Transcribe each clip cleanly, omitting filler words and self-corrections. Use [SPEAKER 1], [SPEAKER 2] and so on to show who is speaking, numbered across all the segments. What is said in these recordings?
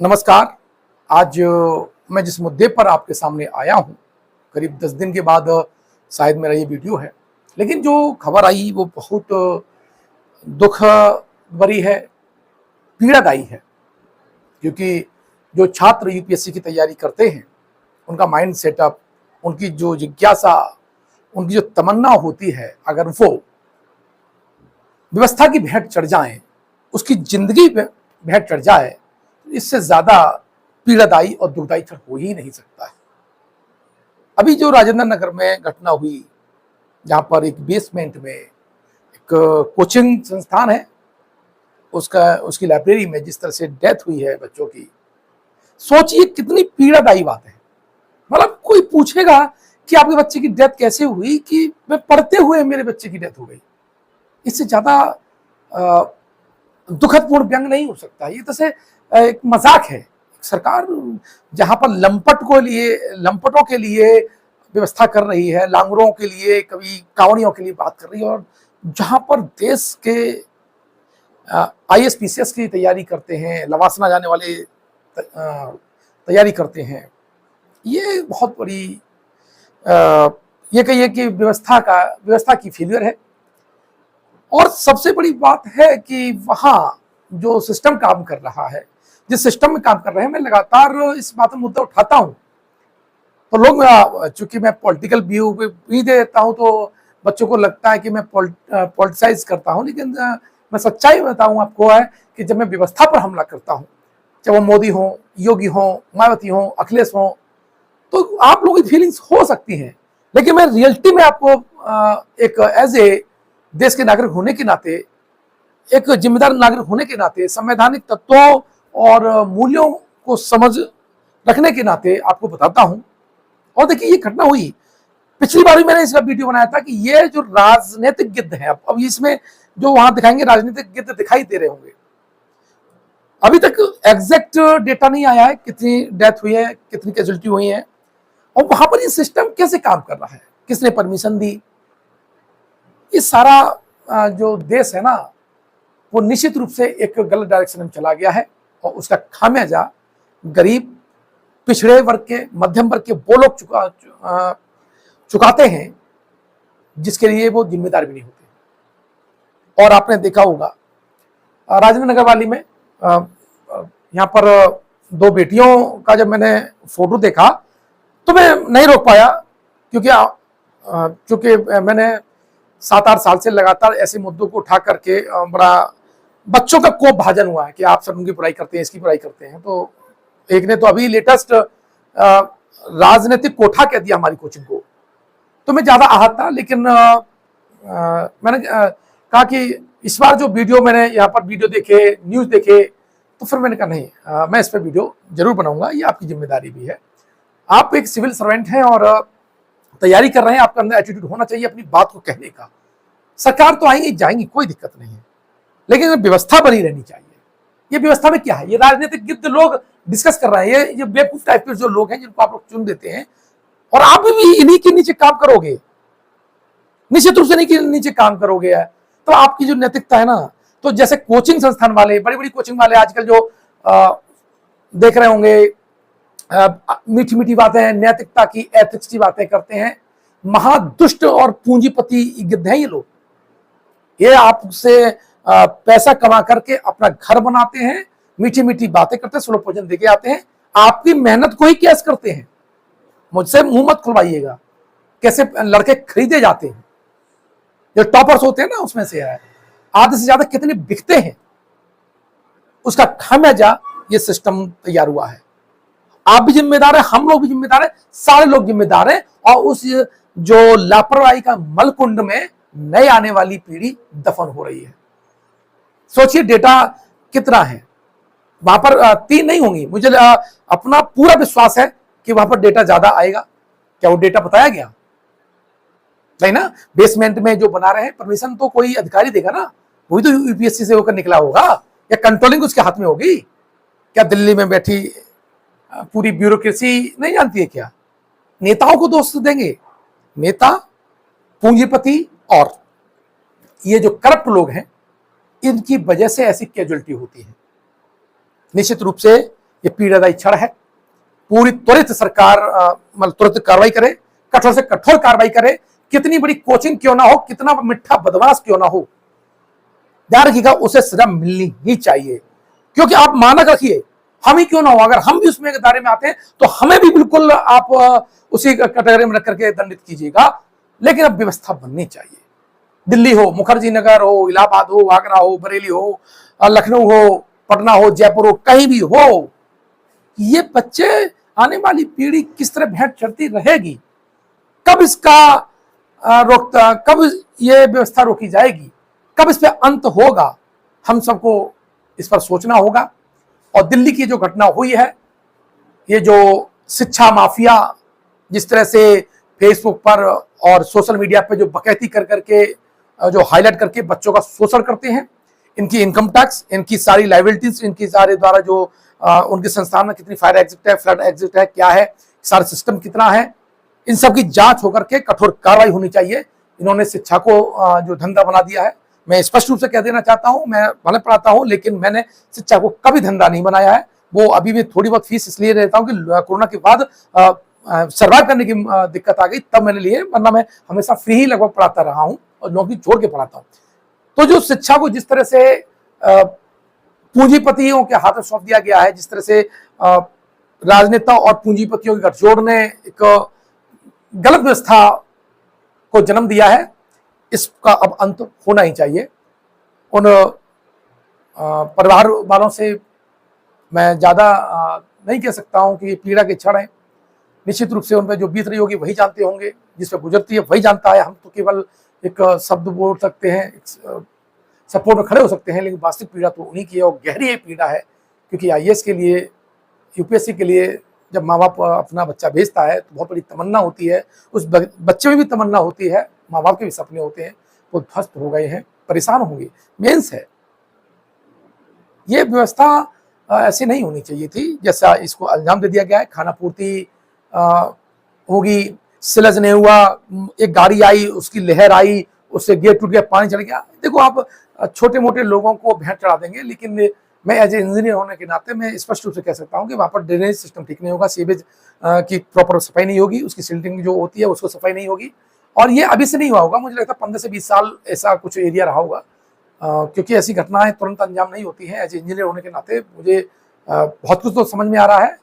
[SPEAKER 1] नमस्कार। आज मैं जिस मुद्दे पर आपके सामने आया हूं, करीब 10 दिन के बाद शायद मेरा ये वीडियो है, लेकिन जो खबर आई वो बहुत दुख भरी है, पीड़ादायी है। क्योंकि जो छात्र यूपीएससी की तैयारी करते हैं, उनका माइंड सेटअप, उनकी जो जिज्ञासा, उनकी जो तमन्ना होती है, अगर वो व्यवस्था की भेंट चढ़ जाएं, उसकी जिंदगी भेंट चढ़ जाए, इससे ज्यादा पीड़ादायी और दुखदायी क्षण हो ही नहीं सकता है। अभी जो राजेंद्र नगर में घटना हुई, जहां पर एक बेसमेंट में एक कोचिंग संस्थान है, उसकी लाइब्रेरी में जिस तरह से डेथ हुई है बच्चों की, सोचिए कितनी पीड़ादायी बात है। मतलब कोई पूछेगा कि आपके बच्चे की डेथ कैसे हुई, कि मैं पढ़ते हुए मेरे बच्चे की डेथ हो गई। इससे ज्यादा दुखदपूर्ण व्यंग नहीं हो सकता। ये तो से एक मजाक है। सरकार जहां पर लंपटों के लिए व्यवस्था कर रही है, लांगरों के लिए, कभी कावड़ियों के लिए बात कर रही है, और जहां पर देश के आईएएस पीसीएस की तैयारी करते हैं, लवासना जाने वाले तैयारी करते हैं, ये बहुत बड़ी ये कहिए कि व्यवस्था की फेलियर है। और सबसे बड़ी बात है कि वहां जो सिस्टम काम कर रहा है, जिस सिस्टम में काम कर रहे हैं, मैं लगातार इस बात में मुद्दा उठाता हूं, तो लोग, चूंकि मैं पॉलिटिकल व्यू भी दे देता हूं, तो बच्चों को लगता है कि मैं पॉलिटिसाइज करता हूं। लेकिन मैं सच्चाई बताऊं आपको है कि जब मैं व्यवस्था पर हमला करता हूं, चाहे वो मोदी हो, योगी हो, मायावती हो, अखिलेश हो, तो आप लोगों की फीलिंग्स हो सकती हैं। लेकिन मैं रियलिटी में आपको एक एज ए देश के नागरिक होने के नाते, एक जिम्मेदार नागरिक होने के नाते, संवैधानिक तत्वों और मूल्यों को समझ रखने के नाते आपको बताता हूं। और देखिए, ये घटना हुई, पिछली बार भी मैंने इसका वीडियो बनाया था कि ये जो राजनीतिक गिद्ध है, अब इसमें जो वहां दिखाएंगे राजनीतिक गिद्ध दिखाई दे रहे होंगे। अभी तक एग्जैक्ट डेटा नहीं आया है कितनी डेथ हुई है, कितनी कैजुअलिटी हुई है, और वहां पर ये सिस्टम कैसे काम कर रहा है, किसने परमिशन दी। ये सारा जो देश है ना, वो निश्चित रूप से एक गलत डायरेक्शन में चला गया है, और उसका खामियाजा गरीब, पिछड़े वर्ग के, मध्यम वर्ग के वो लोग चुकाते हैं, जिसके लिए वो जिम्मेदार भी नहीं होते। और आपने देखा होगा राजेंद्र नगर वाली में यहाँ पर दो बेटियों का जब मैंने फोटो देखा तो मैं नहीं रोक पाया, क्योंकि मैंने 7-8 साल से लगातार ऐसे मुद्दों को उठा करके बड़ा बच्चों का कोप भाजन हुआ है कि आप सब उनकी बुराई करते हैं, इसकी बुराई करते हैं। तो एक ने तो अभी लेटेस्ट राजनीतिक कोठा कह दिया हमारी कोचिंग को, तो मैं ज्यादा आहत था। लेकिन मैंने कहा कि इस बार जो वीडियो मैंने यहाँ पर वीडियो देखे, न्यूज देखे, तो फिर मैंने कहा नहीं, मैं इस पर वीडियो जरूर बनाऊंगा, ये आपकी जिम्मेदारी भी है। आप एक सिविल सर्वेंट हैं और तैयारी कर रहे हैं, आपके अंदर एटीट्यूड होना चाहिए अपनी बात को कहने का। सरकार तो आएंगी जाएंगी, कोई दिक्कत नहीं है, लेकिन व्यवस्था बनी रहनी चाहिए। ये व्यवस्था में क्या है, ये राजनीतिक गिद्ध लोग डिस्कस कर रहे हैं, ये बेवकूफ टाइप के जो लोग हैं जिनको आप लोग चुन देते हैं, और आप भी इन्हीं के नीचे काम करोगे, निश्चित रूप से इन्हीं के नीचे काम करोगे। तो आपकी जो नैतिकता है ना, तो जैसे कोचिंग संस्थान वाले, बड़ी बड़ी कोचिंग वाले आजकल जो देख रहे होंगे, मीठी मीठी बातें, नैतिकता की, एथिक्स की बातें करते हैं, महादुष्ट और पूंजीपति गिद्ध हैं ये लोग। ये आपसे पैसा कमा करके अपना घर बनाते हैं, मीठी मीठी बातें करते हैं, स्लो भोजन देके आते हैं, आपकी मेहनत को ही कैश करते हैं। मुझसे मुंह मत खुलवाइएगा, कैसे लड़के खरीदे जाते हैं, जो टॉपर्स होते हैं ना, उसमें से है आधे से ज्यादा कितने बिकते हैं, उसका खामियाजा ये सिस्टम तैयार हुआ है। आप भी जिम्मेदार है, हम लोग भी जिम्मेदार है, सारे लोग जिम्मेदार हैं, और उस जो लापरवाही का मलकुंड में नए आने वाली पीढ़ी दफन हो रही है। सोचिए डेटा कितना है वहां पर, 3 नहीं होंगी, मुझे अपना पूरा विश्वास है कि वहां पर डेटा ज्यादा आएगा। क्या वो डेटा बताया गया? नहीं ना। बेसमेंट में जो बना रहे हैं, परमिशन तो कोई अधिकारी देगा ना, वही तो यूपीएससी से होकर निकला होगा, या कंट्रोलिंग उसके हाथ में होगी। क्या दिल्ली में बैठी पूरी ब्यूरोक्रेसी नहीं जानती है क्या? नेताओं को दोष देंगे, नेता, पूंजीपति और ये जो करप्ट लोग हैं, इनकी वजह से ऐसी कैजुअलिटी होती है। निश्चित रूप से ये पीड़ादायी क्षण है। पूरी त्वरित सरकार मतलब तुरंत कार्रवाई करे, कठोर से कठोर कार्रवाई करे, कितनी बड़ी कोचिंग क्यों ना हो, कितना मिठा बदमाश क्यों ना हो, ध्यान रखिएगा उसे सजा मिलनी ही चाहिए। क्योंकि आप मानक रखिए, हम ही क्यों ना हो, अगर हम भी उसमें दायरे में आते हैं तो हमें भी बिल्कुल आप उसी कैटेगरी में रख करके दंडित कीजिएगा। लेकिन अब व्यवस्था बननी चाहिए। दिल्ली हो, मुखर्जी नगर हो, इलाहाबाद हो, आगरा हो, बरेली हो, लखनऊ हो, पटना हो, जयपुर हो, कहीं भी हो, ये बच्चे आने वाली पीढ़ी किस तरह भेंट चढ़ती रहेगी, कब इसका रोकता, कब ये व्यवस्था रोकी जाएगी, कब इस पे अंत होगा, हम सबको इस पर सोचना होगा। और दिल्ली की जो घटना हुई है, ये जो शिक्षा माफिया जिस तरह से फेसबुक पर और सोशल मीडिया पे जो बकैती कर करके जो हाईलाइट करके बच्चों का शोषण करते हैं, इनकी इनकम टैक्स, इनकी सारी लाइबिलिटीज, इनकी सारे द्वारा जो उनके संस्थान में कितनी फायर एग्जिट है, फ्लड एग्जिट है, क्या है, सारा सिस्टम कितना है, इन सब की जांच होकर के कठोर कार्रवाई होनी चाहिए। इन्होंने शिक्षा को जो धंधा बना दिया है, मैं स्पष्ट रूप से कह देना चाहता हूं, मैं भले पढ़ाता हूं लेकिन मैंने शिक्षा को कभी धंधा नहीं बनाया है। वो अभी भी थोड़ी बहुत फीस इसलिए लेता हूं कि कोरोना के बाद सर्वाइव करने की दिक्कत आ गई, तब मैंने लिए, वरना मैं हमेशा फ्री ही लगभग पढ़ाता रहा हूं और नौकरी छोड़ के पढ़ाता हूं। तो जो शिक्षा को जिस तरह से पूंजीपतियों के हाथ में सौंप दिया गया है, जिस तरह से राजनेता और पूंजीपतियों के गठजोड़ ने एक गलत व्यवस्था को जन्म दिया है, इसका अब अंत होना ही चाहिए। उन परिवार वालों से मैं ज्यादा नहीं कह सकता हूं कि ये पीड़ा के क्षण है। निश्चित रूप से उन पर जो बीत रही होगी वही जानते होंगे, जिस पर गुजरती है वही जानता है। हम तो केवल एक शब्द बोल सकते हैं, सपोर्ट में खड़े हो सकते हैं, लेकिन वास्तविक पीड़ा तो उन्हीं की है और गहरी पीड़ा है। क्योंकि आईएएस के लिए, यूपीएससी के लिए जब माँ बाप अपना बच्चा भेजता है तो बहुत बड़ी तमन्ना होती है, उस बच्चे में भी तमन्ना होती है, माँ बाप के भी सपने होते हैं, वो ध्वस्त हो गए हैं, परेशान होंगे। मेंस है, ये व्यवस्था ऐसी नहीं होनी चाहिए थी जैसा इसको अंजाम दे दिया गया है। खाना पूर्ति होगी, सिलज नहीं हुआ, एक गाड़ी आई, उसकी लहर आई, उससे गेट टूट गया, पानी चढ़ गया। देखो आप छोटे मोटे लोगों को भेंट चढ़ा देंगे, लेकिन मैं एज ए इंजीनियर होने के नाते मैं स्पष्ट रूप से कह सकता हूँ कि वहाँ पर ड्रेनेज सिस्टम ठीक नहीं होगा, सीवेज की प्रॉपर सफाई नहीं होगी, उसकी सिल्टिंग जो होती है उसको सफाई नहीं होगी। और ये अभी से नहीं हुआ होगा, मुझे लगता है 15 से 20 साल ऐसा कुछ एरिया रहा होगा, क्योंकि ऐसी घटनाएं तुरंत अंजाम नहीं होती हैं। एज ए इंजीनियर होने के नाते मुझे बहुत कुछ तो समझ में आ रहा है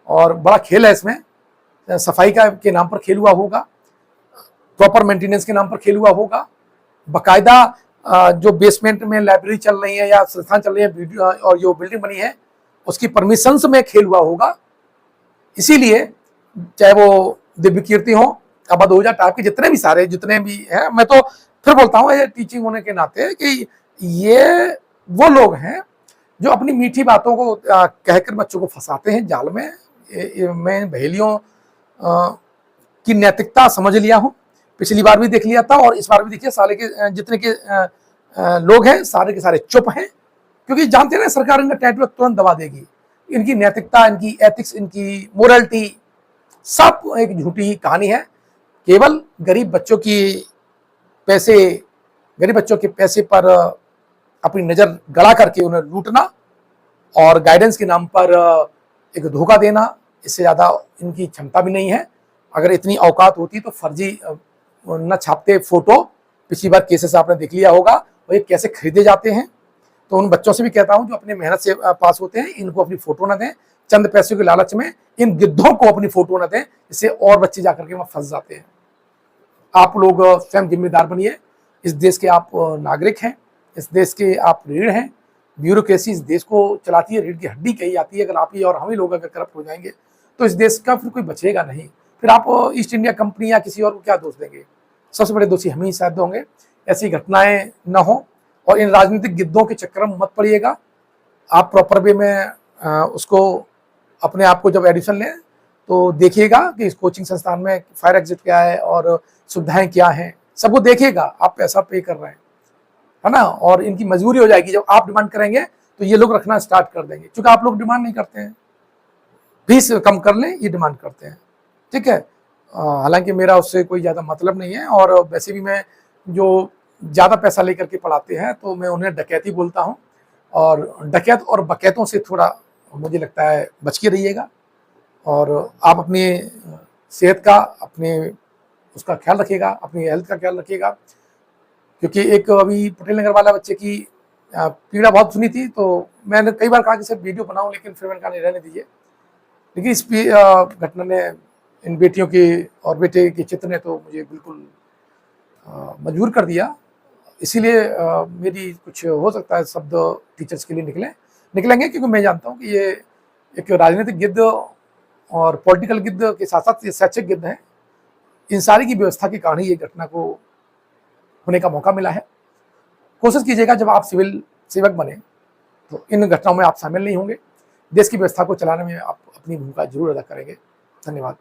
[SPEAKER 1] और बड़ा खेल है इसमें। सफाई का के नाम पर खेल हुआ होगा, प्रॉपर मेंटेनेंस के नाम पर खेल हुआ होगा, बाकायदा जो बेसमेंट में लाइब्रेरी चल रही है या संस्थान चल रही है और जो बिल्डिंग बनी है उसकी परमिशंस में खेल हुआ होगा। इसीलिए चाहे वो दिव्य कीर्ति हो, अबा 2000 टाइप के जितने भी हैं, मैं तो फिर बोलता हूँ टीचिंग होने के नाते कि ये वो लोग हैं जो अपनी मीठी बातों को कहकर बच्चों को फंसाते हैं जाल में। मैं बहेलियों की नैतिकता समझ लिया हूँ, पिछली बार भी देख लिया था और इस बार भी देखिए, साले के जितने के लोग हैं सारे के सारे चुप हैं, क्योंकि जानते हैं सरकार इनका टैटू तुरंत दबा देगी। इनकी नैतिकता, इनकी एथिक्स, इनकी मोरलिटी सब एक झूठी कहानी है। केवल गरीब बच्चों के पैसे पर अपनी नजर गड़ा करके उन्हें लूटना और गाइडेंस के नाम पर एक धोखा देना, इससे ज्यादा इनकी क्षमता भी नहीं है। अगर इतनी औकात होती तो फर्जी न छापते फोटो। पिछली बार केसेस आपने देख लिया होगा, वो ये कैसे खरीदे जाते हैं। तो उन बच्चों से भी कहता हूं जो अपने मेहनत से पास होते हैं, इनको अपनी फोटो न दें, चंद पैसों के लालच में इन गिद्धों को अपनी फोटो न दें, इससे और बच्चे जाकर के वहां फंस जाते हैं। आप लोग स्वयं जिम्मेदार बनिए, इस देश के आप नागरिक हैं, इस देश के आप रीढ़ हैं। ब्यूरोक्रेसी इस देश को चलाती है, रीढ़ की हड्डी कही जाती है। अगर आप ही और हम ही लोग अगर करप्ट हो जाएंगे तो इस देश का फिर कोई बचेगा नहीं। फिर आप ईस्ट इंडिया कंपनी या किसी और को क्या दोष देंगे? सबसे बड़े दोषी हम ही शायद होंगे। ऐसी घटनाएं न हो और इन राजनीतिक गिद्धों के चक्कर में मत पड़िएगा। आप प्रॉपर वे में उसको अपने आप को जब एडिशन लें तो देखिएगा कि इस कोचिंग संस्थान में फायर एग्जिट क्या है और सुविधाएं क्या हैं, सबको देखिएगा। आप पैसा पे कर रहे हैं, है ना, और इनकी मजबूरी हो जाएगी। जब आप डिमांड करेंगे तो ये लोग रखना स्टार्ट कर देंगे, क्योंकि आप लोग डिमांड नहीं करते हैं, फीस कम कर लें, ये डिमांड करते हैं। ठीक है, हालांकि मेरा उससे कोई ज़्यादा मतलब नहीं है और वैसे भी मैं जो ज़्यादा पैसा लेकर के पढ़ाते हैं तो मैं उन्हें डकैती बोलता हूँ और डकैत और बकैतों से थोड़ा मुझे लगता है बच के रहिएगा और आप अपनी सेहत का, अपने उसका ख्याल रखिएगा, अपनी हेल्थ का ख्याल रखिएगा। क्योंकि एक अभी पटेल नगर वाला बच्चे की पीड़ा बहुत सुनी थी, तो मैंने कई बार कहा कि सर वीडियो बनाऊं, लेकिन फिर मैंने कहा नहीं, रहने दीजिए। लेकिन इस घटना ने, इन बेटियों के और बेटे के चित्र ने तो मुझे बिल्कुल मजबूर कर दिया। इसीलिए मेरी कुछ हो सकता है शब्द टीचर्स के लिए निकलेंगे, क्योंकि मैं जानता हूँ कि ये एक राजनीतिक गिद्ध और पॉलिटिकल गिद्ध के साथ साथ ये शैक्षिक गिद्ध हैं। इन सारी की व्यवस्था के कारण ही ये घटना को होने का मौका मिला है। कोशिश कीजिएगा जब आप सिविल सेवक बने तो इन घटनाओं में आप शामिल नहीं होंगे। देश की व्यवस्था को चलाने में आप अपनी भूमिका जरूर अदा करेंगे। धन्यवाद।